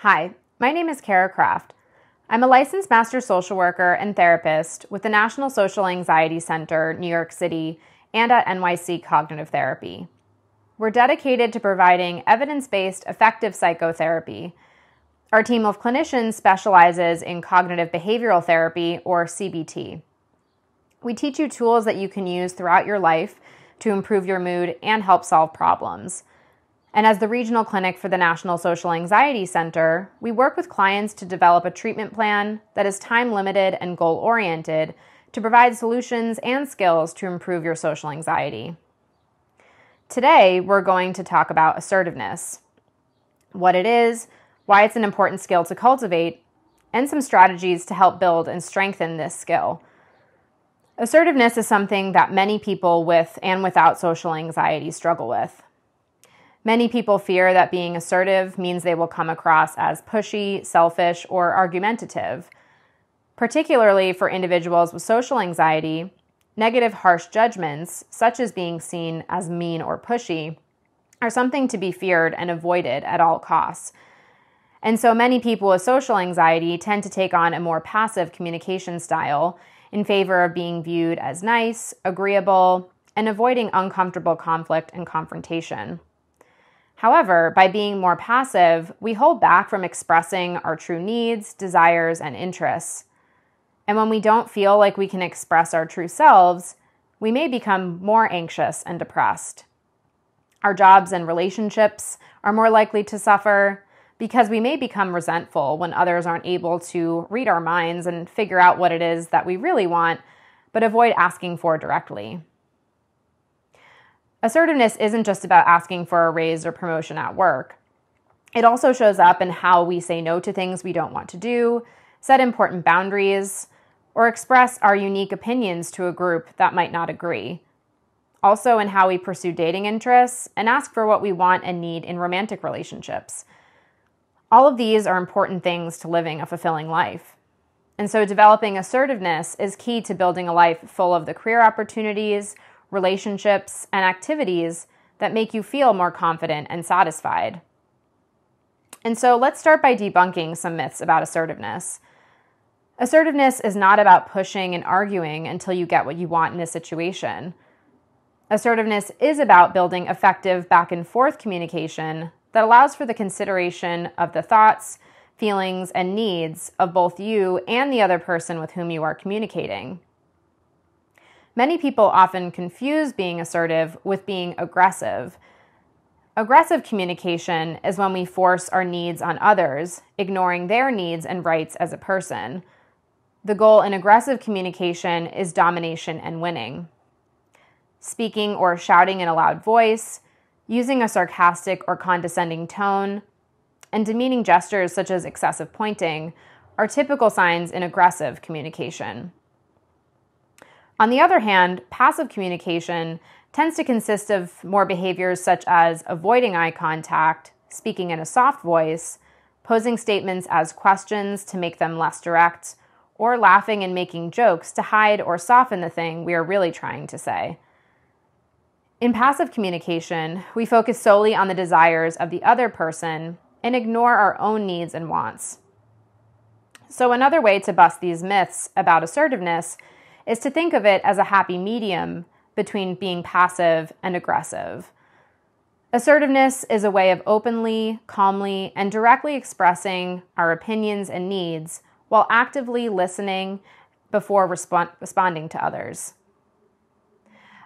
Hi, my name is Kara Kraft. I'm a licensed master social worker and therapist with the National Social Anxiety Center, New York City, and at NYC Cognitive Therapy. We're dedicated to providing evidence-based effective psychotherapy. Our team of clinicians specializes in cognitive behavioral therapy, or CBT. We teach you tools that you can use throughout your life to improve your mood and help solve problems. And as the regional clinic for the National Social Anxiety Center, we work with clients to develop a treatment plan that is time-limited and goal-oriented to provide solutions and skills to improve your social anxiety. Today, we're going to talk about assertiveness, what it is, why it's an important skill to cultivate, and some strategies to help build and strengthen this skill. Assertiveness is something that many people with and without social anxiety struggle with. Many people fear that being assertive means they will come across as pushy, selfish, or argumentative. Particularly for individuals with social anxiety, negative harsh judgments, such as being seen as mean or pushy, are something to be feared and avoided at all costs. And so many people with social anxiety tend to take on a more passive communication style in favor of being viewed as nice, agreeable, and avoiding uncomfortable conflict and confrontation. However, by being more passive, we hold back from expressing our true needs, desires, and interests. And when we don't feel like we can express our true selves, we may become more anxious and depressed. Our jobs and relationships are more likely to suffer because we may become resentful when others aren't able to read our minds and figure out what it is that we really want, but avoid asking for directly. Assertiveness isn't just about asking for a raise or promotion at work. It also shows up in how we say no to things we don't want to do, set important boundaries, or express our unique opinions to a group that might not agree. Also in how we pursue dating interests and ask for what we want and need in romantic relationships. All of these are important things to living a fulfilling life. And so developing assertiveness is key to building a life full of the career opportunities, relationships, and activities that make you feel more confident and satisfied. And so let's start by debunking some myths about assertiveness. Assertiveness is not about pushing and arguing until you get what you want in a situation. Assertiveness is about building effective back and forth communication that allows for the consideration of the thoughts, feelings, and needs of both you and the other person with whom you are communicating. Many people often confuse being assertive with being aggressive. Aggressive communication is when we force our needs on others, ignoring their needs and rights as a person. The goal in aggressive communication is domination and winning. Speaking or shouting in a loud voice, using a sarcastic or condescending tone, and demeaning gestures such as excessive pointing are typical signs in aggressive communication. On the other hand, passive communication tends to consist of more behaviors such as avoiding eye contact, speaking in a soft voice, posing statements as questions to make them less direct, or laughing and making jokes to hide or soften the thing we are really trying to say. In passive communication, we focus solely on the desires of the other person and ignore our own needs and wants. So another way to bust these myths about assertiveness is to think of it as a happy medium between being passive and aggressive. Assertiveness is a way of openly, calmly, and directly expressing our opinions and needs while actively listening before responding to others.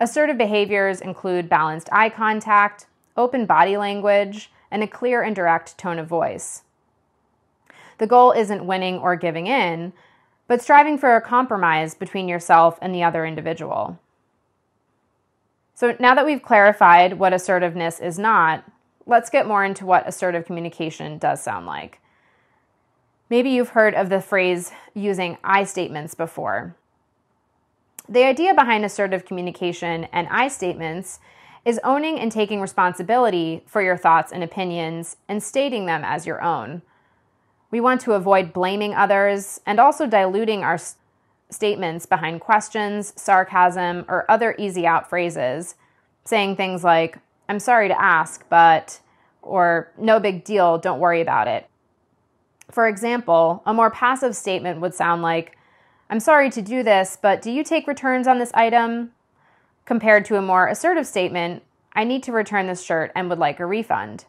Assertive behaviors include balanced eye contact, open body language, and a clear and direct tone of voice. The goal isn't winning or giving in, but striving for a compromise between yourself and the other individual. So now that we've clarified what assertiveness is not, let's get more into what assertive communication does sound like. Maybe you've heard of the phrase using I statements before. The idea behind assertive communication and I statements is owning and taking responsibility for your thoughts and opinions and stating them as your own. We want to avoid blaming others and also diluting our statements behind questions, sarcasm, or other easy out phrases, saying things like, I'm sorry to ask, but, or no big deal, don't worry about it. For example, a more passive statement would sound like, "I'm sorry to do this, but do you take returns on this item?" Compared to a more assertive statement, "I need to return this shirt and would like a refund."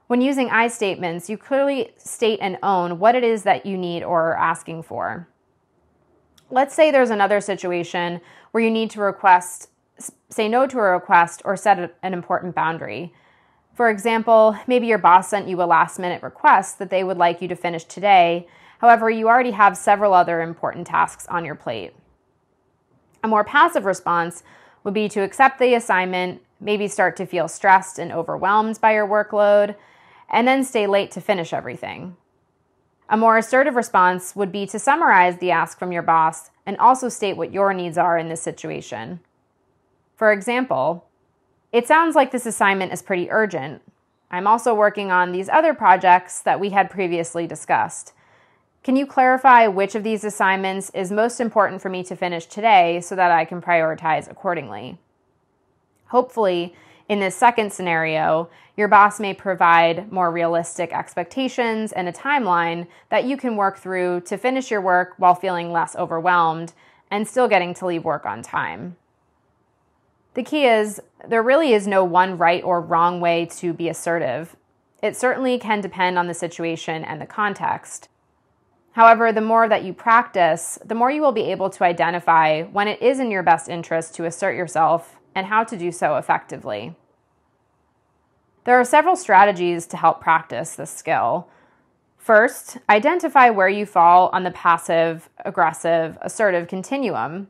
When using I statements, you clearly state and own what it is that you need or are asking for. Let's say there's another situation where you need to say no to a request or set an important boundary. For example, maybe your boss sent you a last-minute request that they would like you to finish today. However, you already have several other important tasks on your plate. A more passive response would be to accept the assignment, maybe start to feel stressed and overwhelmed by your workload, and then stay late to finish everything. A more assertive response would be to summarize the ask from your boss and also state what your needs are in this situation. For example, "It sounds like this assignment is pretty urgent. I'm also working on these other projects that we had previously discussed. Can you clarify which of these assignments is most important for me to finish today so that I can prioritize accordingly?" Hopefully, in this second scenario, your boss may provide more realistic expectations and a timeline that you can work through to finish your work while feeling less overwhelmed and still getting to leave work on time. The key is, there really is no one right or wrong way to be assertive. It certainly can depend on the situation and the context. However, the more that you practice, the more you will be able to identify when it is in your best interest to assert yourself and how to do so effectively. There are several strategies to help practice this skill. First, identify where you fall on the passive, aggressive, assertive continuum.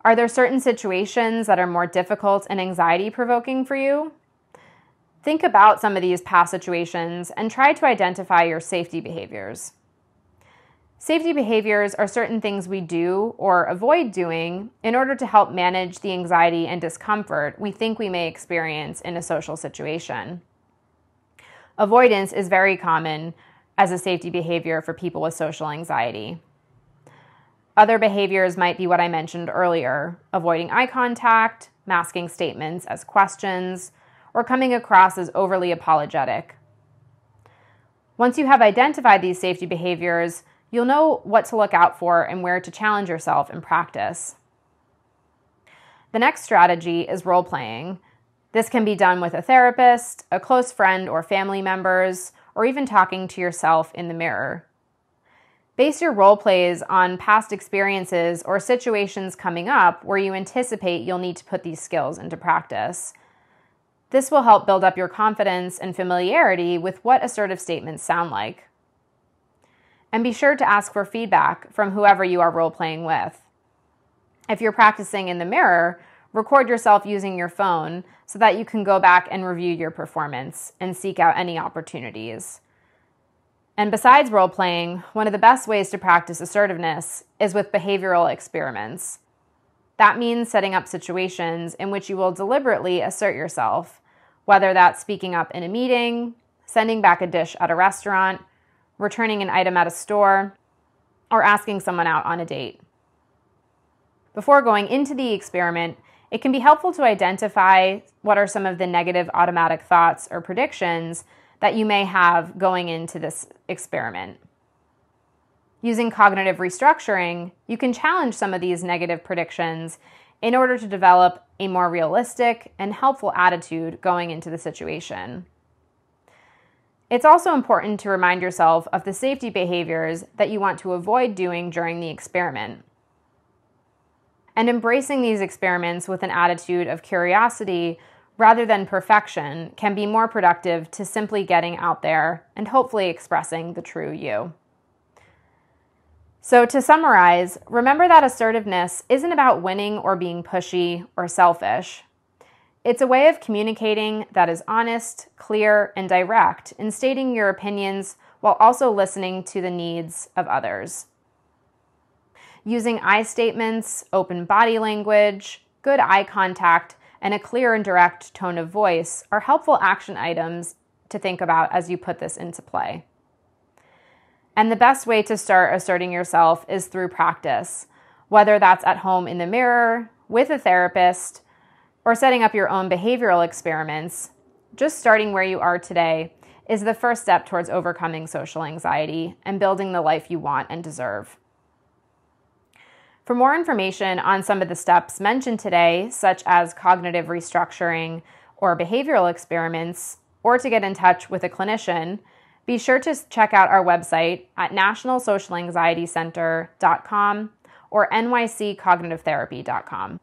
Are there certain situations that are more difficult and anxiety-provoking for you? Think about some of these past situations and try to identify your safety behaviors. Safety behaviors are certain things we do or avoid doing in order to help manage the anxiety and discomfort we think we may experience in a social situation. Avoidance is very common as a safety behavior for people with social anxiety. Other behaviors might be what I mentioned earlier: avoiding eye contact, masking statements as questions, or coming across as overly apologetic. Once you have identified these safety behaviors, you'll know what to look out for and where to challenge yourself in practice. The next strategy is role-playing. This can be done with a therapist, a close friend or family members, or even talking to yourself in the mirror. Base your role plays on past experiences or situations coming up where you anticipate you'll need to put these skills into practice. This will help build up your confidence and familiarity with what assertive statements sound like. And be sure to ask for feedback from whoever you are role-playing with. If you're practicing in the mirror, record yourself using your phone so that you can go back and review your performance and seek out any opportunities. And besides role-playing, one of the best ways to practice assertiveness is with behavioral experiments. That means setting up situations in which you will deliberately assert yourself, whether that's speaking up in a meeting, sending back a dish at a restaurant, returning an item at a store, or asking someone out on a date. Before going into the experiment, it can be helpful to identify what are some of the negative automatic thoughts or predictions that you may have going into this experiment. Using cognitive restructuring, you can challenge some of these negative predictions in order to develop a more realistic and helpful attitude going into the situation. It's also important to remind yourself of the safety behaviors that you want to avoid doing during the experiment. And embracing these experiments with an attitude of curiosity rather than perfection can be more productive to simply getting out there and hopefully expressing the true you. So to summarize, remember that assertiveness isn't about winning or being pushy or selfish. It's a way of communicating that is honest, clear, and direct in stating your opinions while also listening to the needs of others. Using I statements, open body language, good eye contact, and a clear and direct tone of voice are helpful action items to think about as you put this into play. And the best way to start asserting yourself is through practice, whether that's at home in the mirror, with a therapist, or setting up your own behavioral experiments. Just starting where you are today is the first step towards overcoming social anxiety and building the life you want and deserve. For more information on some of the steps mentioned today, such as cognitive restructuring or behavioral experiments, or to get in touch with a clinician, be sure to check out our website at nationalsocialanxietycenter.com or nyccognitivetherapy.com.